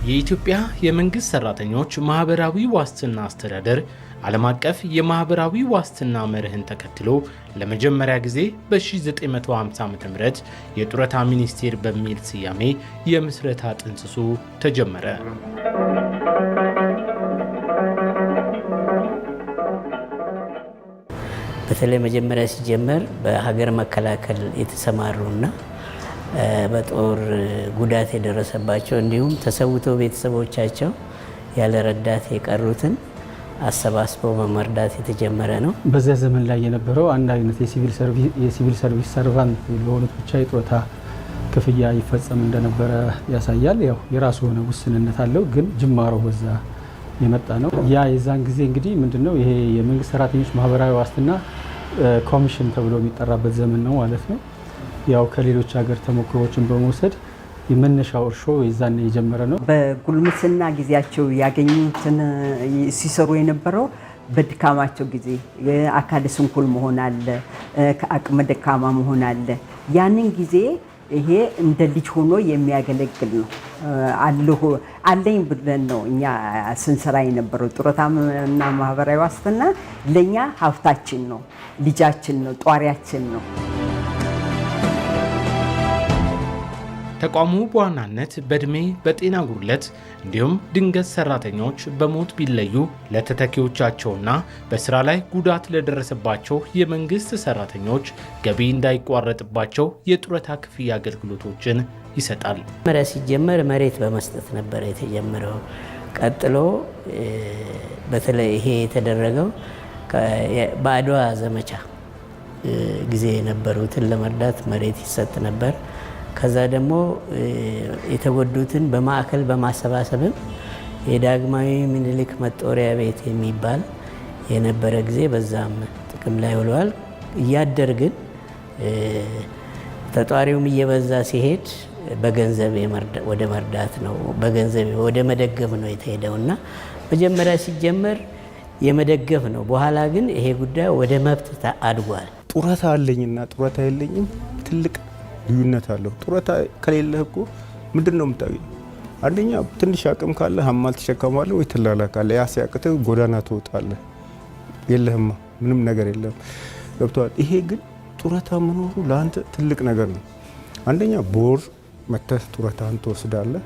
የኢትዮጵያ የመንግስት ሰራተኞች ማህበራዊ ዋስትና አስተዳደር ዓለም አቀፍ የማህበራዊ ዋስትና መርህን ተከትሎ ለመጀመሪያ ጊዜ በ1950 ዓ.ም የጡረታ ሚኒስቴር በሚል ስያሜ የምስረታ ጥንስሱ ተጀመረ። በተለይ መጀመሪያ ሲጀመር በሀገር መከላከል የተሰማሩና በጦር ጉዳት የደረሰባቸው እንዲሁም ተሰውተው ቤተሰቦቻቸው ያለ ረዳት የቀሩትን አሰባስበው በመርዳት የተጀመረ ነው። በዚያ ዘመን ላይ የነበረው አንድ አይነት የሲቪል ሰርቪስ ሰርቫንት ለሆኑት ብቻ የጡረታ ክፍያ ይፈጸም እንደነበረ ያሳያል። ያው የራሱ ሆነ ውስንነት አለው፣ ግን ጅማሮ በዛ የመጣ ነው። ያ የዛን ጊዜ እንግዲህ ምንድነው ይሄ የመንግስት ሰራተኞች ማህበራዊ ዋስትና ኮሚሽን ተብሎ የሚጠራበት ዘመን ነው ማለት ነው። ያው ከሌሎች ሀገር ተሞክሮችን በመውሰድ የመነሻው እርሾ የዛን የጀመረ ነው። በጉልምስና ጊዜያቸው ያገኙትን ሲሰሩ የነበረው በድካማቸው ጊዜ አካለ ስንኩል መሆን አለ፣ ከአቅመ ደካማ መሆን አለ። ያንን ጊዜ ይሄ እንደ ልጅ ሆኖ የሚያገለግል ነው። አለኝ ብለን ነው እኛ ስንሰራ የነበረው። ጡረታና ማህበራዊ ዋስትና ለኛ ሀብታችን ነው፣ ልጃችን ነው፣ ጧሪያችን ነው። ተቋሙ በዋናነት በእድሜ በጤና ጉድለት እንዲሁም ድንገት ሰራተኞች በሞት ቢለዩ ለተተኪዎቻቸውና በስራ ላይ ጉዳት ለደረሰባቸው የመንግስት ሰራተኞች ገቢ እንዳይቋረጥባቸው የጡረታ ክፍያ አገልግሎቶችን ይሰጣል። መጀመሪያ ሲጀመር መሬት በመስጠት ነበር የተጀመረው። ቀጥሎ በተለይ ይሄ የተደረገው በአድዋ ዘመቻ ጊዜ የነበሩትን ለመርዳት መሬት ይሰጥ ነበር። ከዛ ደግሞ የተጎዱትን በማዕከል በማሰባሰብም የዳግማዊ ምኒልክ መጦሪያ ቤት የሚባል የነበረ ጊዜ በዛም ጥቅም ላይ ውለዋል። እያደር ግን ተጧሪውም እየበዛ ሲሄድ በገንዘብ ወደ መርዳት ነው፣ በገንዘብ ወደ መደገፍ ነው የተሄደውና መጀመሪያ ሲጀመር የመደገፍ ነው። በኋላ ግን ይሄ ጉዳይ ወደ መብት አድጓል። ጡረታ አለኝና ጡረታ የለኝም ትልቅ ልዩነት አለው። ጡረታ ከሌለህ እኮ ምንድነው የምታገኘው? አንደኛ ትንሽ አቅም ካለ ሀማል ተሸከማለህ ወይ ትላላካለህ። ያ ሲያቅትህ ጎዳና ትወጣለህ። የለህማ ምንም ነገር የለም። ገብቶሃል? ይሄ ግን ጡረታ መኖሩ ለአንተ ትልቅ ነገር ነው። አንደኛ በወር መተህ ጡረታን ትወስዳለህ።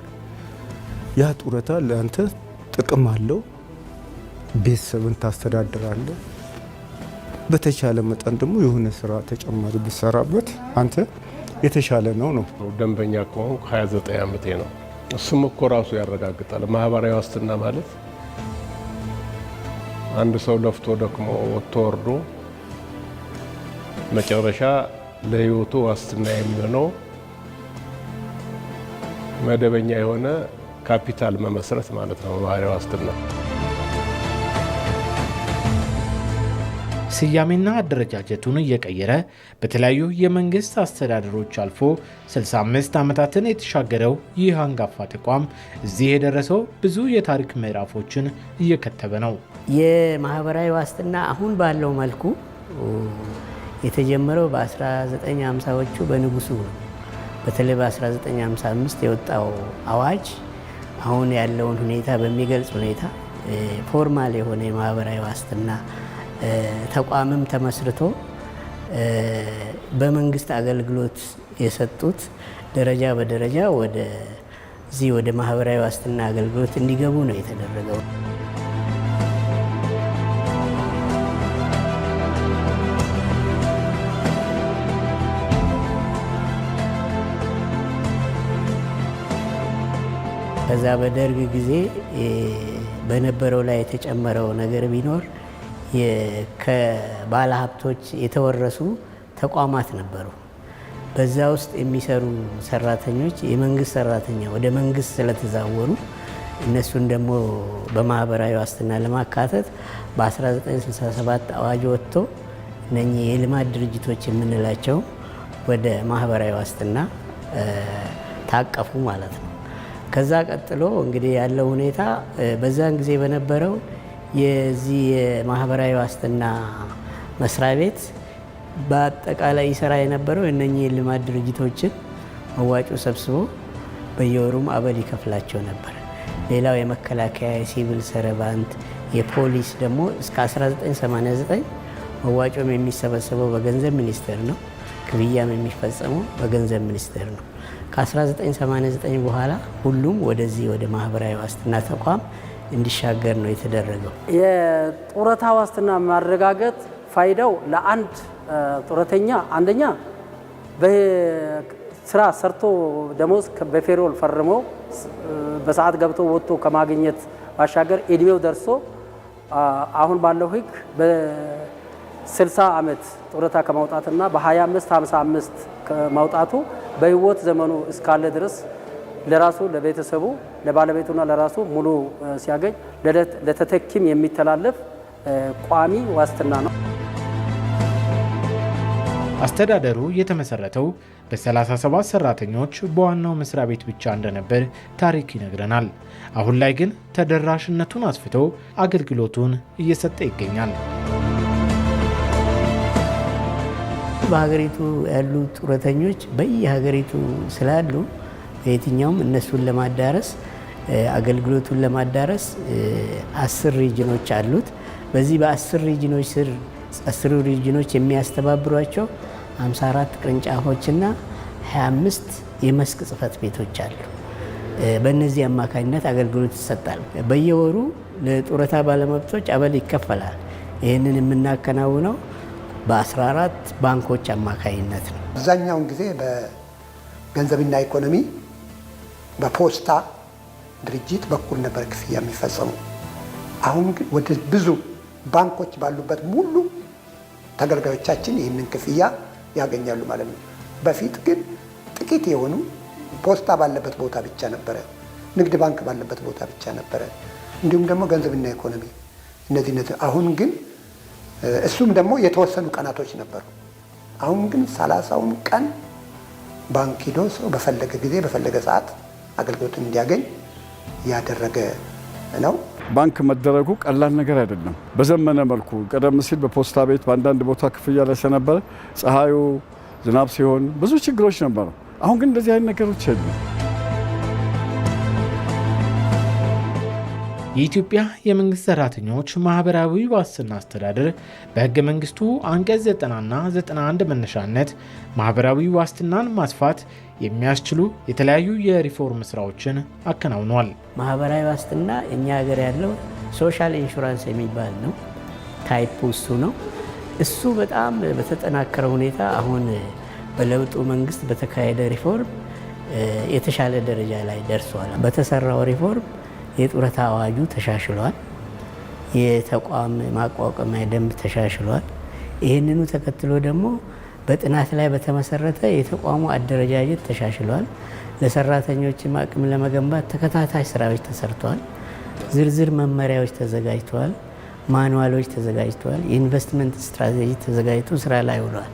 ያ ጡረታ ለአንተ ጥቅም አለው። ቤተሰብን ታስተዳድራለህ። በተቻለ መጠን ደግሞ የሆነ ስራ ተጨማሪ ብትሰራበት አንተ የተሻለ ነው። ደንበኛ ከሆንኩ 29 ዓመቴ ነው። እሱም እኮ ራሱ ያረጋግጣል። ማህበራዊ ዋስትና ማለት አንድ ሰው ለፍቶ ደክሞ ወጥቶ ወርዶ መጨረሻ ለህይወቱ ዋስትና የሚሆነው መደበኛ የሆነ ካፒታል መመስረት ማለት ነው ማህበራዊ ዋስትና። ስያሜና አደረጃጀቱን እየቀየረ በተለያዩ የመንግስት አስተዳደሮች አልፎ 65 ዓመታትን የተሻገረው ይህ አንጋፋ ተቋም እዚህ የደረሰው ብዙ የታሪክ ምዕራፎችን እየከተበ ነው። የማህበራዊ ዋስትና አሁን ባለው መልኩ የተጀመረው በ1950ዎቹ በንጉሱ ነው። በተለይ በ1955 የወጣው አዋጅ አሁን ያለውን ሁኔታ በሚገልጽ ሁኔታ ፎርማል የሆነ የማህበራዊ ዋስትና ተቋምም ተመስርቶ በመንግስት አገልግሎት የሰጡት ደረጃ በደረጃ ወደ ማህበራዊ ዋስትና አገልግሎት እንዲገቡ ነው የተደረገው። ከዛ በደርግ ጊዜ በነበረው ላይ የተጨመረው ነገር ቢኖር ከባለ ሀብቶች የተወረሱ ተቋማት ነበሩ። በዛ ውስጥ የሚሰሩ ሰራተኞች የመንግስት ሰራተኛ ወደ መንግስት ስለተዛወሩ እነሱን ደግሞ በማህበራዊ ዋስትና ለማካተት በ1967 አዋጅ ወጥቶ እነኚህ የልማት ድርጅቶች የምንላቸው ወደ ማህበራዊ ዋስትና ታቀፉ ማለት ነው። ከዛ ቀጥሎ እንግዲህ ያለው ሁኔታ በዛን ጊዜ በነበረው የዚህ የማህበራዊ ዋስትና መስሪያ ቤት በአጠቃላይ ይሰራ የነበረው እነኚህ የልማት ድርጅቶችን መዋጮ ሰብስቦ በየወሩም አበል ይከፍላቸው ነበር። ሌላው የመከላከያ፣ የሲቪል ሰርቫንት፣ የፖሊስ ደግሞ እስከ 1989 መዋጮም የሚሰበሰበው በገንዘብ ሚኒስቴር ነው። ክፍያም የሚፈጸመው በገንዘብ ሚኒስቴር ነው። ከ1989 በኋላ ሁሉም ወደዚህ ወደ ማህበራዊ ዋስትና ተቋም እንዲሻገር ነው የተደረገው። የጡረታ ዋስትና ማረጋገጥ ፋይዳው ለአንድ ጡረተኛ አንደኛ በስራ ሰርቶ ደሞዝ በፌሮል ፈርሞ በሰዓት ገብቶ ወጥቶ ከማግኘት ባሻገር እድሜው ደርሶ አሁን ባለው ሕግ በ60 ዓመት ጡረታ ከማውጣትና በ25 55 ከማውጣቱ በህይወት ዘመኑ እስካለ ድረስ ለራሱ ለቤተሰቡ ለባለቤቱና ለራሱ ሙሉ ሲያገኝ ለተተኪም የሚተላለፍ ቋሚ ዋስትና ነው። አስተዳደሩ የተመሰረተው በ37 ሰራተኞች በዋናው መስሪያ ቤት ብቻ እንደነበር ታሪክ ይነግረናል። አሁን ላይ ግን ተደራሽነቱን አስፍቶ አገልግሎቱን እየሰጠ ይገኛል። በሀገሪቱ ያሉ ጡረተኞች በየሀገሪቱ ስላሉ በየትኛውም እነሱን ለማዳረስ አገልግሎቱን ለማዳረስ 10 ሪጅኖች አሉት። በዚህ በ10 ሪጅኖች ስር 10 ሪጅኖች የሚያስተባብሯቸው 54 ቅርንጫፎችና 25 የመስክ ጽህፈት ቤቶች አሉ። በእነዚህ አማካኝነት አገልግሎት ይሰጣል። በየወሩ ለጡረታ ባለመብቶች አበል ይከፈላል። ይህንን የምናከናውነው በ14 ባንኮች አማካኝነት ነው። አብዛኛውን ጊዜ በገንዘብና ኢኮኖሚ በፖስታ ድርጅት በኩል ነበር ክፍያ የሚፈጸሙ። አሁን ግን ወደ ብዙ ባንኮች ባሉበት ሙሉ ተገልጋዮቻችን ይህንን ክፍያ ያገኛሉ ማለት ነው። በፊት ግን ጥቂት የሆኑ ፖስታ ባለበት ቦታ ብቻ ነበረ፣ ንግድ ባንክ ባለበት ቦታ ብቻ ነበረ፣ እንዲሁም ደግሞ ገንዘብና ኢኮኖሚ እነዚህ። አሁን ግን እሱም ደግሞ የተወሰኑ ቀናቶች ነበሩ። አሁን ግን 30ውን ቀን ባንክ ሂዶ ሰው በፈለገ ጊዜ በፈለገ ሰዓት አገልግሎት እንዲያገኝ ያደረገ ነው። ባንክ መደረጉ ቀላል ነገር አይደለም። በዘመነ መልኩ ቀደም ሲል በፖስታ ቤት በአንዳንድ ቦታ ክፍያ ላይ ስለነበረ ፀሐዩ፣ ዝናብ ሲሆን ብዙ ችግሮች ነበሩ። አሁን ግን እንደዚህ አይነት ነገሮች የሉም። የኢትዮጵያ የመንግስት ሰራተኞች ማህበራዊ ዋስትና አስተዳደር በህገ መንግስቱ አንቀጽ 90ና 91 መነሻነት ማህበራዊ ዋስትናን ማስፋት የሚያስችሉ የተለያዩ የሪፎርም ስራዎችን አከናውኗል። ማህበራዊ ዋስትና እኛ ሀገር ያለው ሶሻል ኢንሹራንስ የሚባል ነው። ታይፕ እሱ ነው። እሱ በጣም በተጠናከረ ሁኔታ አሁን በለውጡ መንግስት በተካሄደ ሪፎርም የተሻለ ደረጃ ላይ ደርሷል። በተሰራው ሪፎርም የጡረታ አዋጁ ተሻሽሏል። የተቋም ማቋቋሚያ ደንብ ተሻሽሏል። ይህንኑ ተከትሎ ደግሞ በጥናት ላይ በተመሰረተ የተቋሙ አደረጃጀት ተሻሽሏል። ለሰራተኞችም አቅም ለመገንባት ተከታታይ ስራዎች ተሰርተዋል። ዝርዝር መመሪያዎች ተዘጋጅተዋል። ማኑዋሎች ተዘጋጅተዋል። የኢንቨስትመንት ስትራቴጂ ተዘጋጅቶ ስራ ላይ ውሏል።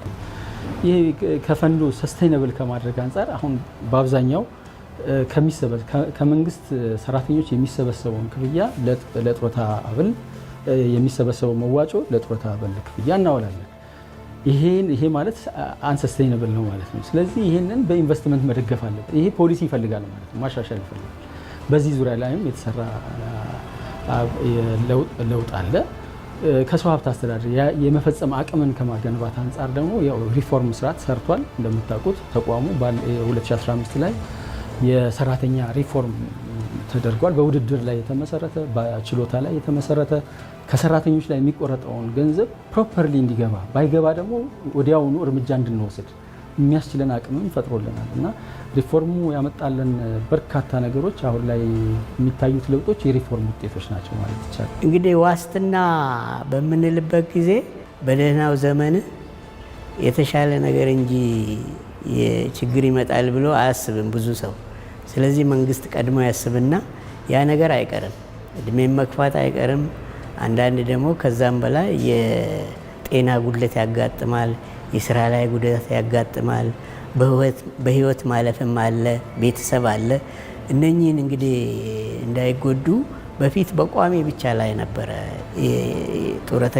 ይህ ከፈንዱ ሰስቴይነብል ከማድረግ አንጻር አሁን በአብዛኛው ከመንግስት ሰራተኞች የሚሰበሰበውን ክፍያ ለጡረታ አበል የሚሰበሰበው መዋጮ ለጡረታ አበል ክፍያ እናውላለን። ይሄ ማለት አንሰስቴይነብል ነው ማለት ነው። ስለዚህ ይሄንን በኢንቨስትመንት መደገፍ አለበት። ይሄ ፖሊሲ ይፈልጋል ማለት ነው፣ ማሻሻል ይፈልጋል። በዚህ ዙሪያ ላይም የተሰራ ለውጥ አለ። ከሰው ሀብት አስተዳደር የመፈጸም አቅምን ከማገንባት አንጻር ደግሞ ያው ሪፎርም ስርዓት ሰርቷል። እንደምታውቁት ተቋሙ በ2015 ላይ የሰራተኛ ሪፎርም ተደርጓል። በውድድር ላይ የተመሰረተ፣ በችሎታ ላይ የተመሰረተ ከሰራተኞች ላይ የሚቆረጠውን ገንዘብ ፕሮፐርሊ እንዲገባ ባይገባ ደግሞ ወዲያውኑ እርምጃ እንድንወስድ የሚያስችለን አቅምም ፈጥሮልናል እና ሪፎርሙ ያመጣለን በርካታ ነገሮች አሁን ላይ የሚታዩት ለውጦች የሪፎርም ውጤቶች ናቸው ማለት ይቻላል። እንግዲህ ዋስትና በምንልበት ጊዜ በደህናው ዘመን የተሻለ ነገር እንጂ ችግር ይመጣል ብሎ አያስብም ብዙ ሰው። ስለዚህ መንግስት ቀድሞ ያስብና ያ ነገር አይቀርም፣ እድሜም መግፋት አይቀርም። አንዳንድ ደግሞ ከዛም በላይ የጤና ጉድለት ያጋጥማል፣ የስራ ላይ ጉዳት ያጋጥማል፣ በህይወት ማለፍም አለ፣ ቤተሰብ አለ። እነኚህን እንግዲህ እንዳይጎዱ በፊት በቋሚ ብቻ ላይ ነበረ ጡረታ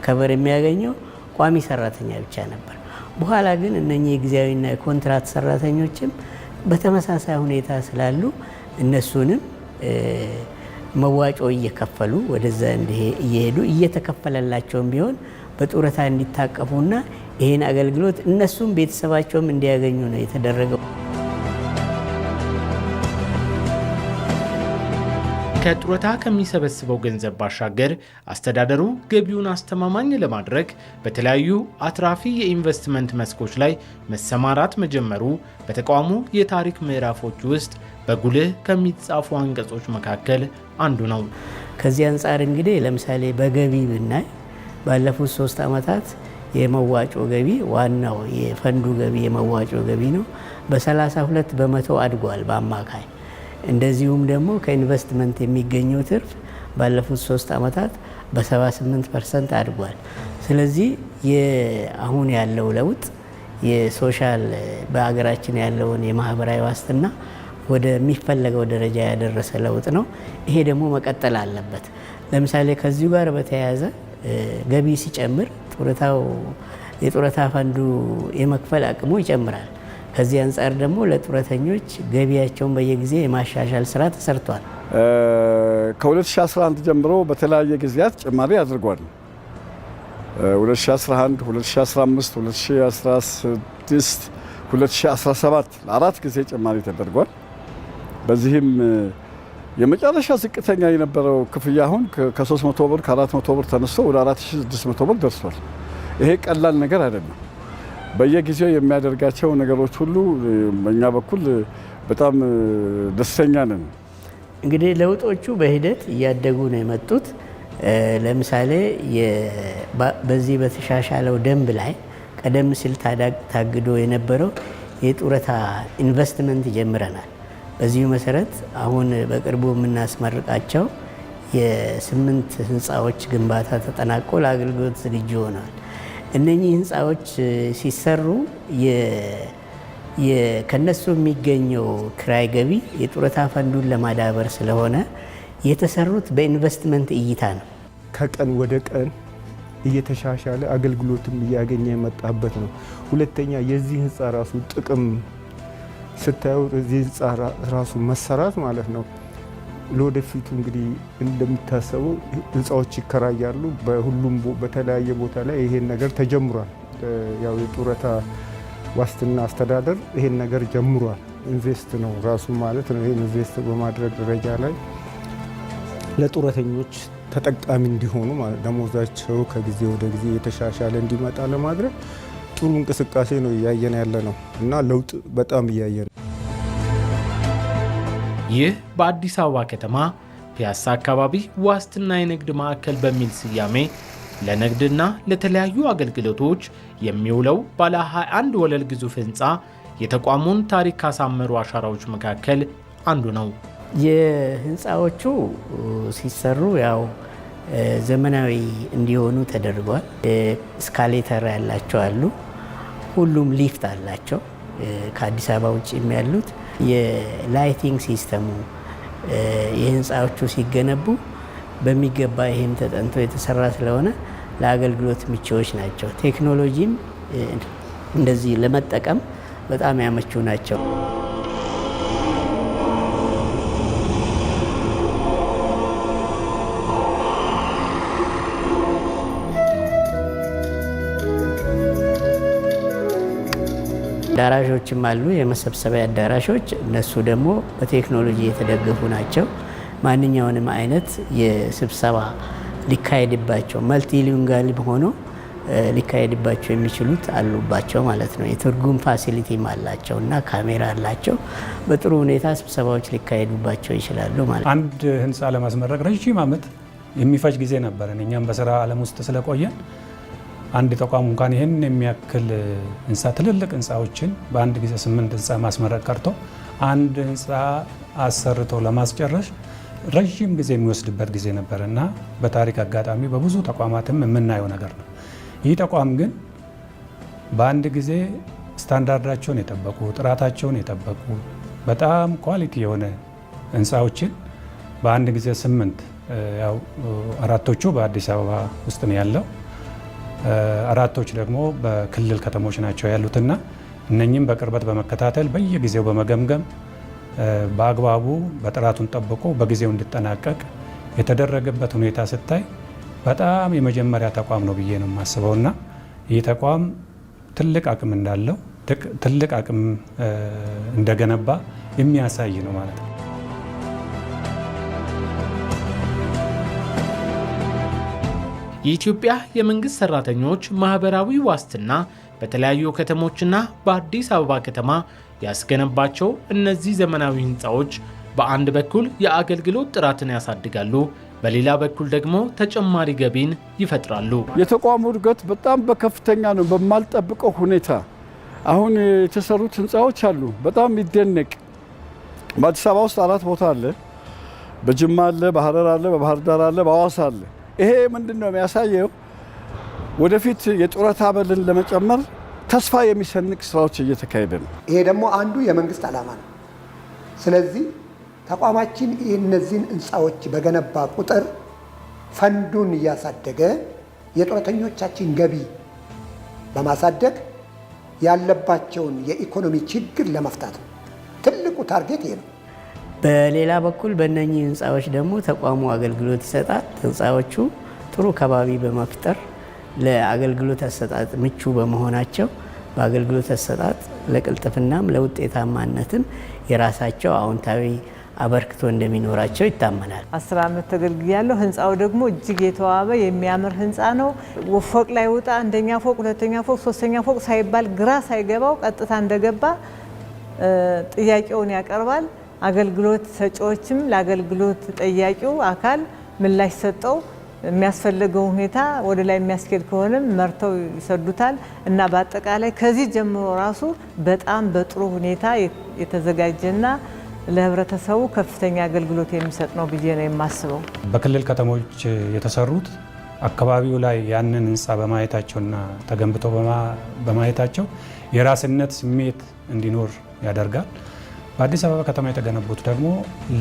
ከበር የሚያገኘው ቋሚ ሰራተኛ ብቻ ነበር። በኋላ ግን እነኚህ የጊዜያዊና የኮንትራት ሰራተኞችም በተመሳሳይ ሁኔታ ስላሉ እነሱንም መዋጮ እየከፈሉ ወደዛ እየሄዱ እየተከፈለላቸውም ቢሆን በጡረታ እንዲታቀፉና ይህን አገልግሎት እነሱም ቤተሰባቸውም እንዲያገኙ ነው የተደረገው። ከጡረታ ከሚሰበስበው ገንዘብ ባሻገር አስተዳደሩ ገቢውን አስተማማኝ ለማድረግ በተለያዩ አትራፊ የኢንቨስትመንት መስኮች ላይ መሰማራት መጀመሩ በተቋሙ የታሪክ ምዕራፎች ውስጥ በጉልህ ከሚጻፉ አንቀጾች መካከል አንዱ ነው። ከዚህ አንጻር እንግዲህ ለምሳሌ በገቢ ብናይ ባለፉት 3 ዓመታት የመዋጮ ገቢ ዋናው የፈንዱ ገቢ የመዋጮ ገቢ ነው፣ በ32 በመቶ አድጓል በአማካይ። እንደዚሁም ደግሞ ከኢንቨስትመንት የሚገኘው ትርፍ ባለፉት 3 ዓመታት በ78% አድጓል። ስለዚህ አሁን ያለው ለውጥ የሶሻል በሀገራችን ያለውን የማህበራዊ ዋስትና ወደሚፈለገው ደረጃ ያደረሰ ለውጥ ነው። ይሄ ደግሞ መቀጠል አለበት። ለምሳሌ ከዚሁ ጋር በተያያዘ ገቢ ሲጨምር የጡረታ ፈንዱ የመክፈል አቅሙ ይጨምራል። ከዚህ አንጻር ደግሞ ለጡረተኞች ገቢያቸውን በየጊዜ የማሻሻል ስራ ተሰርቷል። ከ2011 ጀምሮ በተለያየ ጊዜያት ጭማሪ አድርጓል። 2011፣ 2015፣ 2016፣ 2017 ለ4 ጊዜ ጭማሪ ተደርጓል። በዚህም የመጨረሻ ዝቅተኛ የነበረው ክፍያ አሁን ከ300 ብር ከ400 ብር ተነስቶ ወደ 4600 ብር ደርሷል። ይሄ ቀላል ነገር አይደለም። በየጊዜው የሚያደርጋቸው ነገሮች ሁሉ በእኛ በኩል በጣም ደስተኛ ነን። እንግዲህ ለውጦቹ በሂደት እያደጉ ነው የመጡት። ለምሳሌ በዚህ በተሻሻለው ደንብ ላይ ቀደም ሲል ታግዶ የነበረው የጡረታ ኢንቨስትመንት ጀምረናል። በዚሁ መሰረት አሁን በቅርቡ የምናስመርቃቸው የ8 ህንፃዎች ግንባታ ተጠናቆ ለአገልግሎት ዝግጁ ሆነዋል። እነኚህ ህንፃዎች ሲሰሩ ከነሱ የሚገኘው ክራይ ገቢ የጡረታ ፈንዱን ለማዳበር ስለሆነ የተሰሩት በኢንቨስትመንት እይታ ነው። ከቀን ወደ ቀን እየተሻሻለ አገልግሎትም እያገኘ የመጣበት ነው። ሁለተኛ የዚህ ህንፃ ራሱ ጥቅም ስታዩ እዚህ ህንፃ ራሱ መሰራት ማለት ነው። ለወደፊቱ እንግዲህ እንደሚታሰበው ህንፃዎች ይከራያሉ። በሁሉም በተለያየ ቦታ ላይ ይሄን ነገር ተጀምሯል። ያው የጡረታ ዋስትና አስተዳደር ይሄን ነገር ጀምሯል። ኢንቨስት ነው ራሱ ማለት ነው። ይሄን ኢንቨስት በማድረግ ደረጃ ላይ ለጡረተኞች ተጠቃሚ እንዲሆኑ ማለት ደሞዛቸው ከጊዜ ወደ ጊዜ የተሻሻለ እንዲመጣ ለማድረግ ጥሩ እንቅስቃሴ ነው እያየን ያለ ነው እና ለውጥ በጣም እያየን። ይህ በአዲስ አበባ ከተማ ፒያሳ አካባቢ ዋስትና የንግድ ማዕከል በሚል ስያሜ ለንግድና ለተለያዩ አገልግሎቶች የሚውለው ባለ 21 ወለል ግዙፍ ህንፃ የተቋሙን ታሪክ ካሳመሩ አሻራዎች መካከል አንዱ ነው። የህንፃዎቹ ሲሰሩ ያው ዘመናዊ እንዲሆኑ ተደርጓል። እስካሌተር ያላቸው አሉ። ሁሉም ሊፍት አላቸው። ከአዲስ አበባ ውጭ ያሉት የላይቲንግ ሲስተሙ የህንፃዎቹ ሲገነቡ በሚገባ ይህም ተጠንቶ የተሰራ ስለሆነ ለአገልግሎት ምቹዎች ናቸው። ቴክኖሎጂም እንደዚህ ለመጠቀም በጣም ያመቹ ናቸው። አዳራሾችም አሉ፣ የመሰብሰቢያ አዳራሾች። እነሱ ደግሞ በቴክኖሎጂ የተደገፉ ናቸው። ማንኛውንም አይነት የስብሰባ ሊካሄድባቸው መልቲሊንጓል ሆኖ ሊካሄድባቸው የሚችሉት አሉባቸው ማለት ነው። የትርጉም ፋሲሊቲም አላቸው እና ካሜራ አላቸው። በጥሩ ሁኔታ ስብሰባዎች ሊካሄዱባቸው ይችላሉ ማለት ነው። አንድ ህንፃ ለማስመረቅ ረዥም ዓመት የሚፈጅ ጊዜ ነበር። እኛም በስራ ዓለም ውስጥ ስለቆየን አንድ ተቋም እንኳን ይህን የሚያክል ህንፃ ትልልቅ ህንፃዎችን በአንድ ጊዜ 8 ህንፃ ማስመረቅ ቀርቶ አንድ ህንፃ አሰርቶ ለማስጨረስ ረዥም ጊዜ የሚወስድበት ጊዜ ነበር እና በታሪክ አጋጣሚ በብዙ ተቋማትም የምናየው ነገር ነው። ይህ ተቋም ግን በአንድ ጊዜ ስታንዳርዳቸውን የጠበቁ ጥራታቸውን የጠበቁ በጣም ኳሊቲ የሆነ ህንፃዎችን በአንድ ጊዜ 8 ያው 4ቶቹ በአዲስ አበባ ውስጥ ነው ያለው፣ 4ቶች ደግሞ በክልል ከተሞች ናቸው ያሉትና እነኚህም በቅርበት በመከታተል በየጊዜው በመገምገም በአግባቡ በጥራቱን ጠብቆ በጊዜው እንዲጠናቀቅ የተደረገበት ሁኔታ ስታይ በጣም የመጀመሪያ ተቋም ነው ብዬ ነው የማስበውና ይህ ተቋም ትልቅ አቅም እንዳለው ትልቅ አቅም እንደገነባ የሚያሳይ ነው ማለት ነው። የኢትዮጵያ የመንግስት ሰራተኞች ማህበራዊ ዋስትና በተለያዩ ከተሞችና በአዲስ አበባ ከተማ ያስገነባቸው እነዚህ ዘመናዊ ህንፃዎች በአንድ በኩል የአገልግሎት ጥራትን ያሳድጋሉ፣ በሌላ በኩል ደግሞ ተጨማሪ ገቢን ይፈጥራሉ። የተቋሙ እድገት በጣም በከፍተኛ ነው። በማልጠብቀው ሁኔታ አሁን የተሰሩት ህንፃዎች አሉ። በጣም ይደነቅ። በአዲስ አበባ ውስጥ 4 ቦታ አለ። በጅማ አለ፣ በሐረር አለ፣ በባህር ዳር አለ፣ በሐዋሳ አለ። ይሄ ምንድን ነው የሚያሳየው? ወደፊት የጡረታ አበልን ለመጨመር ተስፋ የሚሰንቅ ስራዎች እየተካሄደ ነው። ይሄ ደግሞ አንዱ የመንግስት ዓላማ ነው። ስለዚህ ተቋማችን እነዚህን ህንፃዎች በገነባ ቁጥር ፈንዱን እያሳደገ የጡረተኞቻችን ገቢ በማሳደግ ያለባቸውን የኢኮኖሚ ችግር ለመፍታት ነው። ትልቁ ታርጌት ይሄ ነው። በሌላ በኩል በእነኚህ ህንፃዎች ደግሞ ተቋሙ አገልግሎት ይሰጣል። ህንፃዎቹ ጥሩ ከባቢ በመፍጠር ለአገልግሎት አሰጣጥ ምቹ በመሆናቸው በአገልግሎት አሰጣጥ ለቅልጥፍናም ለውጤታማነትም የራሳቸው አዎንታዊ አበርክቶ እንደሚኖራቸው ይታመናል። 10 ዓመት ተገልግያለሁ። ህንፃው ደግሞ እጅግ የተዋበ የሚያምር ህንፃ ነው። ፎቅ ላይ ውጣ፣ አንደኛ ፎቅ፣ ሁለተኛ ፎቅ፣ ሶስተኛ ፎቅ ሳይባል ግራ ሳይገባው ቀጥታ እንደገባ ጥያቄውን ያቀርባል። አገልግሎት ሰጪዎችም ለአገልግሎት ጠያቂው አካል ምላሽ ሰጠው የሚያስፈልገው ሁኔታ ወደ ላይ የሚያስኬድ ከሆነም መርተው ይሰዱታል እና በአጠቃላይ ከዚህ ጀምሮ ራሱ በጣም በጥሩ ሁኔታ የተዘጋጀና ለህብረተሰቡ ከፍተኛ አገልግሎት የሚሰጥ ነው ብዬ ነው የማስበው። በክልል ከተሞች የተሰሩት አካባቢው ላይ ያንን ህንፃ በማየታቸውና ተገንብተው በማየታቸው የራስነት ስሜት እንዲኖር ያደርጋል። በአዲስ አበባ ከተማ የተገነቡት ደግሞ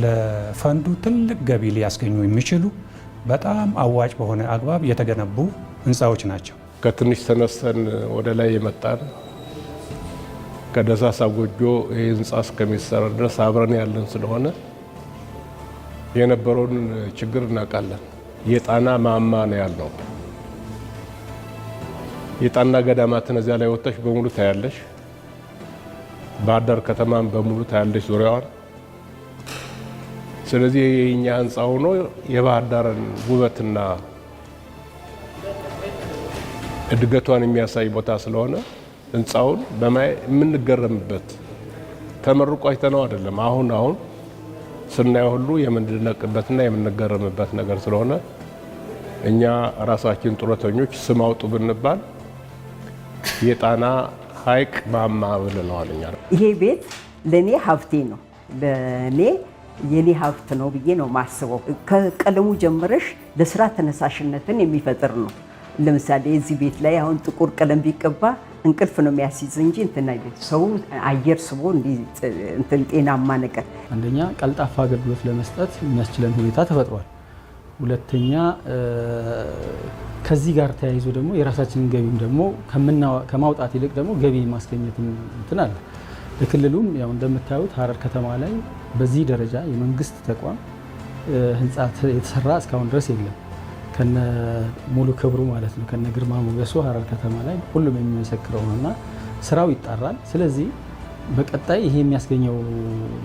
ለፈንዱ ትልቅ ገቢ ሊያስገኙ የሚችሉ በጣም አዋጭ በሆነ አግባብ የተገነቡ ህንፃዎች ናቸው። ከትንሽ ተነስተን ወደ ላይ የመጣን ከደሳሳ ጎጆ ይህ ህንፃ እስከሚሰራ ድረስ አብረን ያለን ስለሆነ የነበረውን ችግር እናውቃለን። የጣና ማማ ነው ያለው። የጣና ገዳማትን እዚያ ላይ ወጥተሽ በሙሉ ታያለሽ። ባህር ዳር ከተማን በሙሉ ታያለሽ ዙሪያዋን። ስለዚህ የኛ ህንፃ ሆኖ የባህር ዳርን ውበትና እድገቷን የሚያሳይ ቦታ ስለሆነ ህንፃውን የምንገረምበት ተመርቆ አይተነው አይደለም። አሁን ስናየው ሁሉ የምንደነቅበትና የምንገረምበት ነገር ስለሆነ እኛ ራሳችን ጡረተኞች ስም አውጡ ብንባል የጣና ሐይቅ ማማ ብለነዋል። እኛ ይሄ ቤት ለኔ ሀብቴ ነው። ለኔ የኔ ሀብት ነው ብዬ ነው ማስበው። ከቀለሙ ጀምረሽ ለስራ ተነሳሽነትን የሚፈጥር ነው። ለምሳሌ እዚህ ቤት ላይ አሁን ጥቁር ቀለም ቢቀባ እንቅልፍ ነው የሚያስይዝ እንጂ እንትና ሰው አየር ስቦ እንትን ጤናማ ነገር። አንደኛ ቀልጣፋ አገልግሎት ለመስጠት የሚያስችለን ሁኔታ ተፈጥሯል። ሁለተኛ ከዚህ ጋር ተያይዞ ደግሞ የራሳችንን ገቢም ደግሞ ከማውጣት ይልቅ ደግሞ ገቢ ማስገኘት እንትን አለ። ለክልሉም ያው እንደምታዩት ሐረር ከተማ ላይ በዚህ ደረጃ የመንግስት ተቋም ህንፃ የተሰራ እስካሁን ድረስ የለም። ከነ ሙሉ ክብሩ ማለት ነው፣ ከነ ግርማ ሞገሱ ሐረር ከተማ ላይ ሁሉም የሚመሰክረው ነውና ስራው ይጣራል። ስለዚህ በቀጣይ ይሄ የሚያስገኘው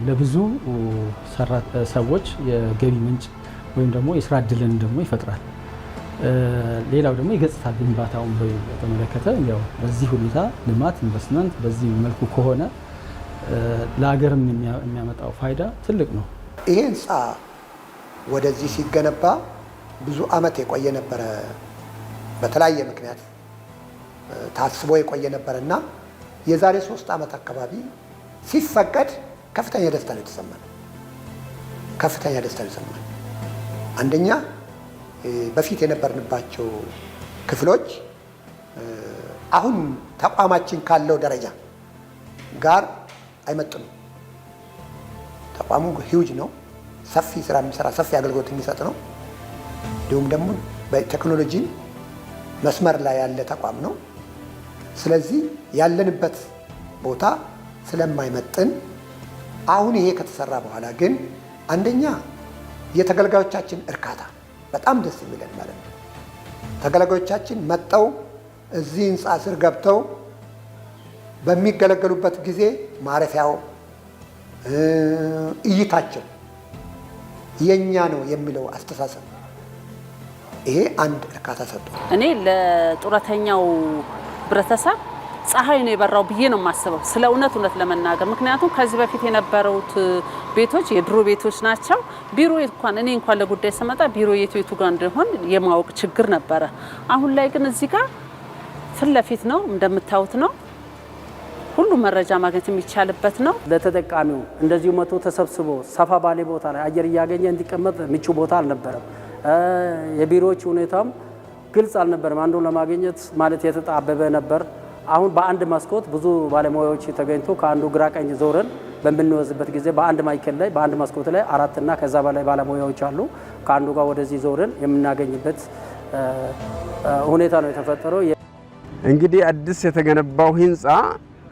ለብዙ ሰዎች የገቢ ምንጭ ወይም ደግሞ የስራ እድልን ደግሞ ይፈጥራል። ሌላው ደግሞ የገጽታ ግንባታውን በተመለከተ ያው በዚህ ሁኔታ ልማት ኢንቨስትመንት በዚህ መልኩ ከሆነ ለሀገርም የሚያመጣው ፋይዳ ትልቅ ነው። ይሄ ህንፃ ወደዚህ ሲገነባ ብዙ አመት የቆየ ነበረ። በተለያየ ምክንያት ታስቦ የቆየ ነበረ እና የዛሬ 3 ዓመት አካባቢ ሲፈቀድ ከፍተኛ ደስታ ነው የተሰማን። ከፍተኛ ደስታ ነው የተሰማን። አንደኛ በፊት የነበርንባቸው ክፍሎች አሁን ተቋማችን ካለው ደረጃ ጋር አይመጥኑም። ተቋሙ ሂውጅ ነው፣ ሰፊ ስራ የሚሰራ ሰፊ አገልግሎት የሚሰጥ ነው። እንዲሁም ደግሞ በቴክኖሎጂ መስመር ላይ ያለ ተቋም ነው። ስለዚህ ያለንበት ቦታ ስለማይመጥን አሁን ይሄ ከተሰራ በኋላ ግን አንደኛ የተገልጋዮቻችን እርካታ በጣም ደስ የሚለን ማለት ነው። ተገልጋዮቻችን መጠው እዚህ ህንፃ ስር ገብተው በሚገለገሉበት ጊዜ ማረፊያው እይታቸው የኛ ነው የሚለው አስተሳሰብ ይሄ አንድ እርካታ ሰጥቷል። እኔ ለጡረተኛው ህብረተሰብ ፀሐይ ነው የበራው ብዬ ነው የማስበው ስለ እውነት ለመናገር። ምክንያቱም ከዚህ በፊት የነበሩት ቤቶች የድሮ ቤቶች ናቸው። ቢሮ እኔ እንኳን ለጉዳይ ስመጣ ቢሮ የቱ ጋር እንደሆነ የማወቅ ችግር ነበረ። አሁን ላይ ግን እዚህ ጋር ፊት ለፊት ነው እንደምታዩት ነው። ሁሉ መረጃ ማግኘት የሚቻልበት ነው። ለተጠቃሚው እንደዚሁ መቶ ተሰብስቦ ሰፋ ባለ ቦታ ላይ አየር እያገኘ እንዲቀመጥ ምቹ ቦታ አልነበረም። የቢሮዎች ሁኔታም ግልጽ አልነበረም። አንዱን ለማግኘት ማለት የተጣበበ ነበር። አሁን በአንድ መስኮት ብዙ ባለሙያዎች ተገኝቶ ከአንዱ ግራ ቀኝ ዞረን በምንወዝበት ጊዜ በአንድ ማይከል ላይ በአንድ መስኮት ላይ 4 እና ከዛ በላይ ባለሙያዎች አሉ። ከአንዱ ጋር ወደዚህ ዞረን የምናገኝበት ሁኔታ ነው የተፈጠረው። እንግዲህ አዲስ የተገነባው ህንፃ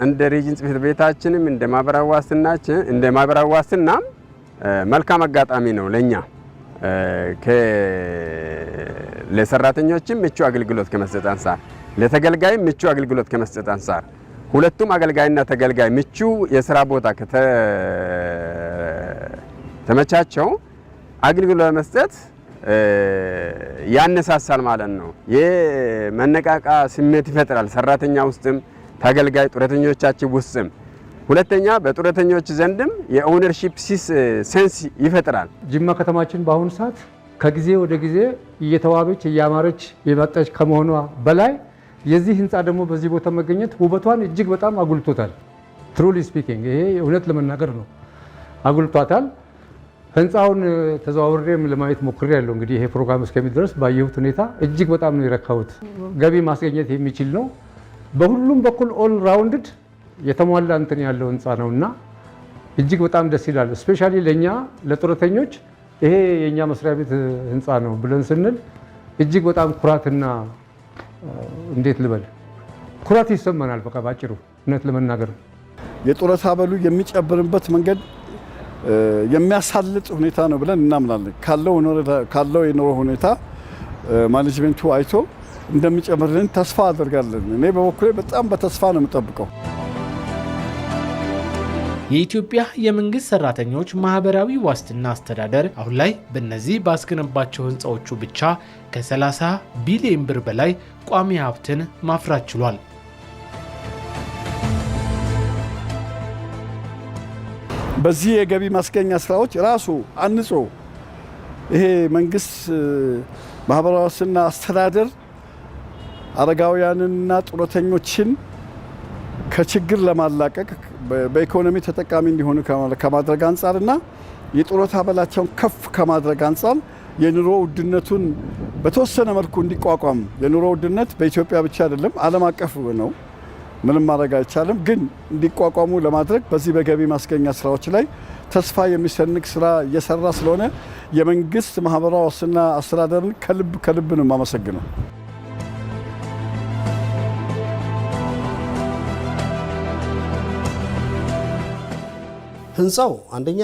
እንደ ሪጅን ጽሕፈት ቤታችንም እንደ ማህበራዊ ዋስትና መልካም አጋጣሚ ነው ለኛ ለሰራተኞችም ምቹ አገልግሎት ከመስጠት አንፃር ለተገልጋይም ምቹ አገልግሎት ከመስጠት አንፃር ሁለቱም አገልጋይና ተገልጋይ ምቹ የሥራ ቦታ ከተመቻቸው አገልግሎት ለመስጠት ያነሳሳል ማለት ነው። የመነቃቃ ስሜት ይፈጥራል ሰራተኛ ውስጥም ተገልጋይ ጡረተኞቻችን ውስጥም። ሁለተኛ በጡረተኞች ዘንድም የኦነርሺፕ ሴንስ ይፈጥራል። ጅማ ከተማችን በአሁኑ ሰዓት ከጊዜ ወደ ጊዜ እየተዋበች እያማረች የመጣች ከመሆኗ በላይ የዚህ ህንፃ ደግሞ በዚህ ቦታ መገኘት ውበቷን እጅግ በጣም አጉልቶታል። ትሩሊ ስፒኪንግ ይሄ እውነት ለመናገር ነው፣ አጉልቷታል። ህንፃውን ተዘዋውሬም ለማየት ሞክሬ ያለው እንግዲህ ይሄ ፕሮግራም እስከሚደርስ ባየሁት ሁኔታ እጅግ በጣም ነው የረካሁት። ገቢ ማስገኘት የሚችል ነው። በሁሉም በኩል ኦል ራውንድድ የተሟላ እንትን ያለው ህንፃ ነውና እጅግ በጣም ደስ ይላል። ስፔሻሊ ለኛ ለጡረተኞች ይሄ የኛ መስሪያ ቤት ህንፃ ነው ብለን ስንል እጅግ በጣም ኩራትና እንዴት ልበል ኩራት ይሰማናል። በቃ ባጭሩ እውነት ለመናገር የጡረታ አበሉ የሚጨብርበት መንገድ የሚያሳልጥ ሁኔታ ነው ብለን እናምናለን። ካለው የኑሮ ሁኔታ ማኔጅመንቱ አይቶ እንደሚጨምርልን ተስፋ አደርጋለን። እኔ በበኩሌ በጣም በተስፋ ነው የምጠብቀው። የኢትዮጵያ የመንግስት ሰራተኞች ማህበራዊ ዋስትና አስተዳደር አሁን ላይ በእነዚህ ባስገነባቸው ህንፃዎቹ ብቻ ከ30 ቢሊዮን ብር በላይ ቋሚ ሀብትን ማፍራት ችሏል። በዚህ የገቢ ማስገኛ ስራዎች ራሱ አንጾ ይሄ መንግስት ማህበራዊ ዋስትና አስተዳደር አረጋውያንና ጡረተኞችን ከችግር ለማላቀቅ በኢኮኖሚ ተጠቃሚ እንዲሆኑ ከማድረግ አንጻርና የጡረታ አበላቸውን ከፍ ከማድረግ አንጻር የኑሮ ውድነቱን በተወሰነ መልኩ እንዲቋቋም የኑሮ ውድነት በኢትዮጵያ ብቻ አይደለም ዓለም አቀፍ ነው፣ ምንም ማድረግ አይቻልም። ግን እንዲቋቋሙ ለማድረግ በዚህ በገቢ ማስገኛ ስራዎች ላይ ተስፋ የሚሰንቅ ስራ እየሰራ ስለሆነ የመንግስት ማህበራዊ ዋስትና አስተዳደርን ከልብ ነው የማመሰግነው። ህንፃው አንደኛ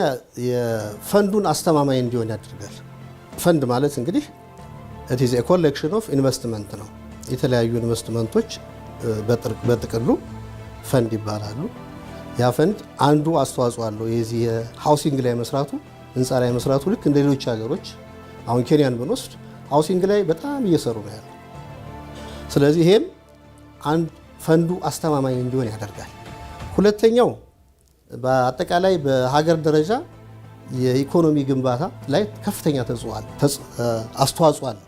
የፈንዱን አስተማማኝ እንዲሆን ያደርጋል። ፈንድ ማለት እንግዲህ it is a collection of investment ነው። የተለያዩ ኢንቨስትመንቶች በጥቅሉ ፈንድ ይባላሉ። ያ ፈንድ አንዱ አስተዋጽኦ አለው። የዚህ ሃውሲንግ ላይ መስራቱ ህንፃ ላይ መስራቱ ልክ እንደ ሌሎች ሀገሮች አሁን ኬንያን ብንወስድ ሃውሲንግ ላይ በጣም እየሰሩ ነው ያለው። ስለዚህ ይሄም አንድ ፈንዱ አስተማማኝ እንዲሆን ያደርጋል። ሁለተኛው በአጠቃላይ በሀገር ደረጃ የኢኮኖሚ ግንባታ ላይ ከፍተኛ አስተዋጽኦ አለው።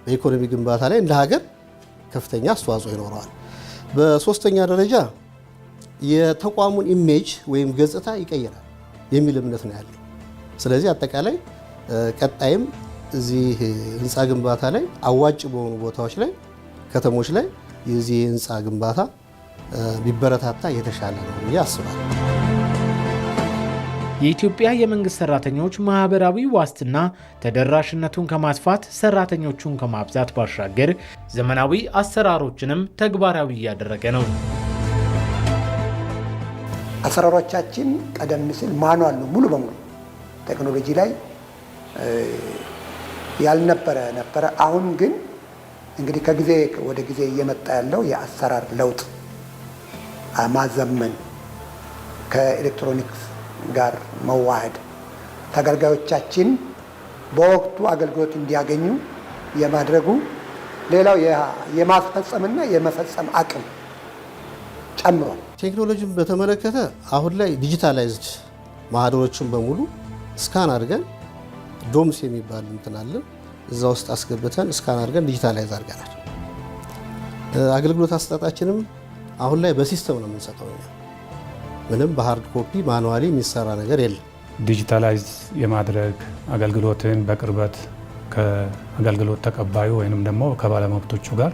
በኢኮኖሚ ግንባታ ላይ እንደ ሀገር ከፍተኛ አስተዋጽኦ ይኖረዋል። በሶስተኛ ደረጃ የተቋሙን ኢሜጅ ወይም ገጽታ ይቀይራል የሚል እምነት ነው ያለው። ስለዚህ አጠቃላይ ቀጣይም እዚህ ህንፃ ግንባታ ላይ አዋጭ በሆኑ ቦታዎች ላይ ከተሞች ላይ የዚህ ህንፃ ግንባታ ቢበረታታ የተሻለ ነው ብዬ አስባለሁ። የኢትዮጵያ የመንግስት ሰራተኞች ማህበራዊ ዋስትና ተደራሽነቱን ከማስፋት ሰራተኞቹን ከማብዛት ባሻገር ዘመናዊ አሰራሮችንም ተግባራዊ እያደረገ ነው። አሰራሮቻችን ቀደም ሲል ማኑዋል ነው ሙሉ በሙሉ ቴክኖሎጂ ላይ ያልነበረ ነበረ። አሁን ግን እንግዲህ ከጊዜ ወደ ጊዜ እየመጣ ያለው የአሰራር ለውጥ ማዘመን፣ ከኤሌክትሮኒክስ ጋር መዋሃድ፣ ተገልጋዮቻችን በወቅቱ አገልግሎት እንዲያገኙ የማድረጉ ሌላው የማስፈጸምና የመፈጸም አቅም ጨምሯል። ቴክኖሎጂን በተመለከተ አሁን ላይ ዲጂታላይዝድ ማህደሮችን በሙሉ ስካን አድርገን ዶምስ የሚባል እንትን አለ እዛ ውስጥ አስገብተን ስካን አድርገን ዲጂታላይዝ አድርገናል። አገልግሎት አሰጣጣችንም አሁን ላይ በሲስተም ነው የምንሰጠው። ምንም በሃርድ ኮፒ ማኑዋሊ የሚሰራ ነገር የለም። ዲጂታላይዝ የማድረግ አገልግሎትን በቅርበት ከአገልግሎት ተቀባዩ ወይንም ደግሞ ከባለመብቶቹ ጋር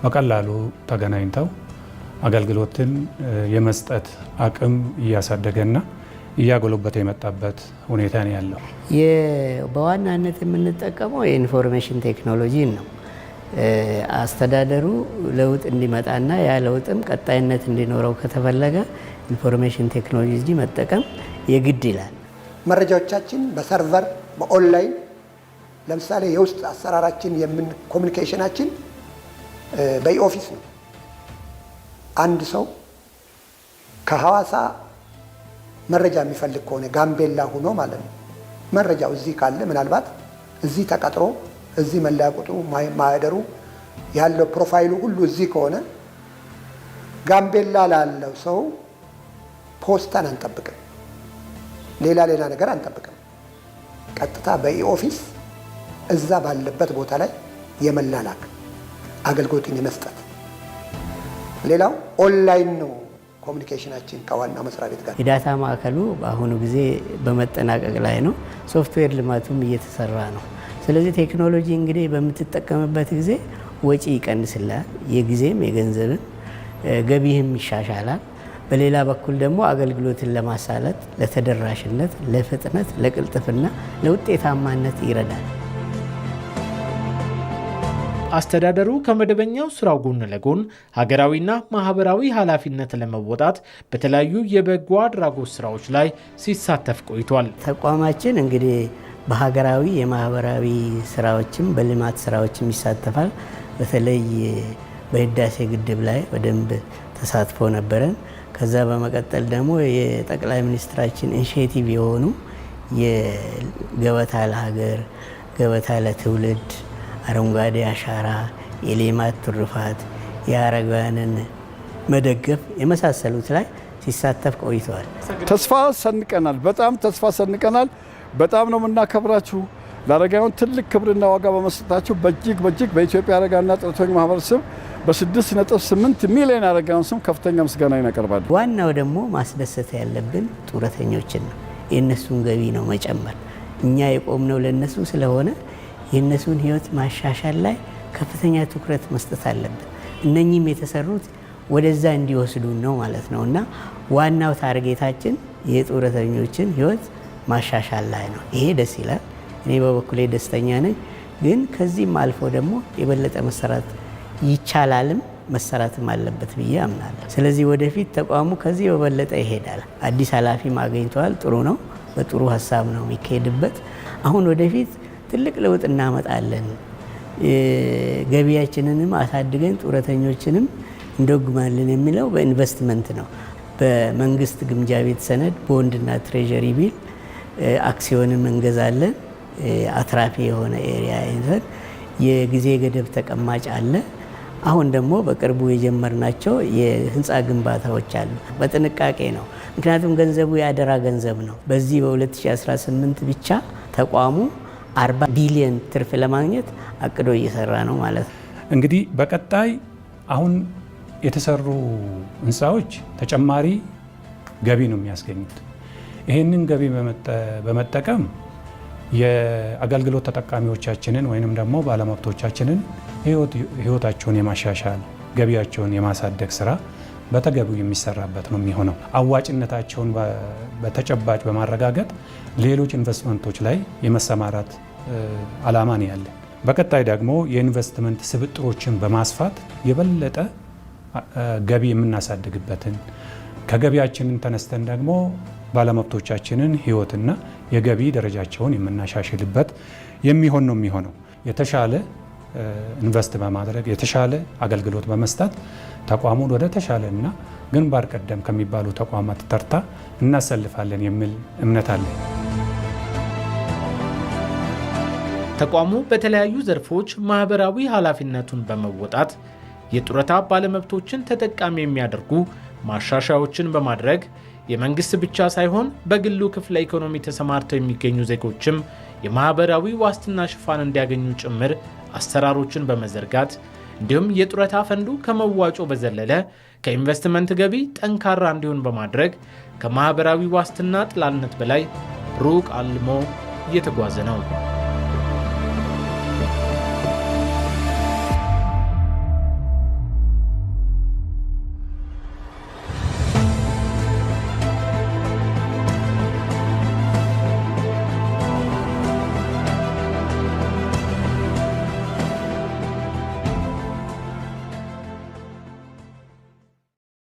በቀላሉ ተገናኝተው አገልግሎትን የመስጠት አቅም እያሳደገና እያጎለበተ የመጣበት ሁኔታ ነው ያለው። በዋናነት የምንጠቀመው የኢንፎርሜሽን ቴክኖሎጂን ነው። አስተዳደሩ ለውጥ እንዲመጣና ያ ለውጥም ቀጣይነት እንዲኖረው ከተፈለገ ኢንፎርሜሽን ቴክኖሎጂ መጠቀም የግድ ይላል። መረጃዎቻችን በሰርቨር በኦንላይን ለምሳሌ የውስጥ አሰራራችን ኮሚኒኬሽናችን በኢኦፊስ ነው። አንድ ሰው ከሐዋሳ መረጃ የሚፈልግ ከሆነ ጋምቤላ ሆኖ ማለት ነው መረጃው እዚህ ካለ ምናልባት እዚህ ተቀጥሮ እዚህ መለያ ቁጥሩ ማህደሩ ያለው ፕሮፋይሉ ሁሉ እዚህ ከሆነ ጋምቤላ ላለው ሰው ፖስታን አንጠብቅም፣ ሌላ ነገር አንጠብቅም። ቀጥታ በኢኦፊስ እዛ ባለበት ቦታ ላይ የመላላክ አገልግሎትን የመስጠት ሌላው ኦንላይን ነው ኮሚኒኬሽናችን ከዋናው መስሪያ ቤት ጋር። የዳታ ማዕከሉ በአሁኑ ጊዜ በመጠናቀቅ ላይ ነው። ሶፍትዌር ልማቱም እየተሰራ ነው። ስለዚህ ቴክኖሎጂ እንግዲህ በምትጠቀምበት ጊዜ ወጪ ይቀንስላል፣ የጊዜም የገንዘብም ገቢህም ይሻሻላል። በሌላ በኩል ደግሞ አገልግሎትን ለማሳለጥ፣ ለተደራሽነት፣ ለፍጥነት፣ ለቅልጥፍና፣ ለውጤታማነት ይረዳል። አስተዳደሩ ከመደበኛው ስራው ጎን ለጎን ሀገራዊና ማህበራዊ ኃላፊነት ለመወጣት በተለያዩ የበጎ አድራጎት ስራዎች ላይ ሲሳተፍ ቆይቷል። ተቋማችን እንግዲህ በሀገራዊ የማህበራዊ ስራዎችም በልማት ስራዎችም ይሳተፋል። በተለይ በህዳሴ ግድብ ላይ በደንብ ተሳትፎ ነበረን። ከዛ በመቀጠል ደግሞ የጠቅላይ ሚኒስትራችን ኢኒሼቲቭ የሆኑ የገበታ ለሀገር፣ ገበታ ለትውልድ፣ አረንጓዴ አሻራ፣ የሌማት ትሩፋት፣ የአረጋውያንን መደገፍ የመሳሰሉት ላይ ሲሳተፍ ቆይተዋል። ተስፋ ሰንቀናል። በጣም ተስፋ ሰንቀናል። በጣም ነው የምናከብራችሁ። ለአረጋውያን ትልቅ ክብርና ዋጋ በመስጠታችሁ በእጅግ በኢትዮጵያ አረጋውያንና ጡረተኞች ማህበር ስም በ6.8 ሚሊዮን አረጋውያን ስም ከፍተኛ ምስጋና ይናቀርባል። ዋናው ደግሞ ማስደሰት ያለብን ጡረተኞችን ነው። የእነሱን ገቢ ነው መጨመር። እኛ የቆምነው ለነሱ ስለሆነ የእነሱን ህይወት ማሻሻል ላይ ከፍተኛ ትኩረት መስጠት አለብን። እነኚህም የተሰሩት ወደዛ እንዲወስዱ ነው ማለት ነው እና ዋናው ታርጌታችን የጡረተኞችን ህይወት ማሻሻል ላይ ነው። ይሄ ደስ ይላል። እኔ በበኩሌ ደስተኛ ነኝ። ግን ከዚህም አልፎ ደግሞ የበለጠ መሰራት ይቻላልም መሰራትም አለበት ብዬ አምናለሁ። ስለዚህ ወደፊት ተቋሙ ከዚህ በበለጠ ይሄዳል። አዲስ ኃላፊም አገኝተዋል። ጥሩ ነው። በጥሩ ሀሳብ ነው የሚካሄድበት። አሁን ወደፊት ትልቅ ለውጥ እናመጣለን። ገቢያችንንም አሳድገን ጡረተኞችንም እንደጉማለን የሚለው በኢንቨስትመንት ነው። በመንግስት ግምጃ ቤት ሰነድ ቦንድና ትሬዠሪ ቢል አክሲዮንም እንገዛለን። አትራፊ የሆነ ኤሪያ ይዘን የጊዜ ገደብ ተቀማጭ አለ። አሁን ደግሞ በቅርቡ የጀመርናቸው የህንፃ ግንባታዎች አሉ። በጥንቃቄ ነው፣ ምክንያቱም ገንዘቡ የአደራ ገንዘብ ነው። በዚህ በ2018 ብቻ ተቋሙ 40 ቢሊዮን ትርፍ ለማግኘት አቅዶ እየሰራ ነው ማለት ነው። እንግዲህ በቀጣይ አሁን የተሰሩ ህንፃዎች ተጨማሪ ገቢ ነው የሚያስገኙት። ይህንን ገቢ በመጠቀም የአገልግሎት ተጠቃሚዎቻችንን ወይንም ደግሞ ባለመብቶቻችንን ህይወታቸውን የማሻሻል ገቢያቸውን የማሳደግ ስራ በተገቢው የሚሰራበት ነው የሚሆነው። አዋጭነታቸውን በተጨባጭ በማረጋገጥ ሌሎች ኢንቨስትመንቶች ላይ የመሰማራት አላማ ነው ያለን። በቀጣይ ደግሞ የኢንቨስትመንት ስብጥሮችን በማስፋት የበለጠ ገቢ የምናሳድግበትን ከገቢያችንን ተነስተን ደግሞ ባለመብቶቻችንን ህይወትና የገቢ ደረጃቸውን የምናሻሽልበት የሚሆን ነው የሚሆነው። የተሻለ ኢንቨስት በማድረግ የተሻለ አገልግሎት በመስጠት ተቋሙን ወደ ተሻለና ግንባር ቀደም ከሚባሉ ተቋማት ተርታ እናሰልፋለን የሚል እምነት አለ። ተቋሙ በተለያዩ ዘርፎች ማህበራዊ ኃላፊነቱን በመወጣት የጡረታ ባለመብቶችን ተጠቃሚ የሚያደርጉ ማሻሻያዎችን በማድረግ የመንግስት ብቻ ሳይሆን በግሉ ክፍለ ኢኮኖሚ ተሰማርተው የሚገኙ ዜጎችም የማህበራዊ ዋስትና ሽፋን እንዲያገኙ ጭምር አሰራሮችን በመዘርጋት እንዲሁም የጡረታ ፈንዱ ከመዋጮ በዘለለ ከኢንቨስትመንት ገቢ ጠንካራ እንዲሆን በማድረግ ከማህበራዊ ዋስትና ጥላነት በላይ ሩቅ አልሞ እየተጓዘ ነው።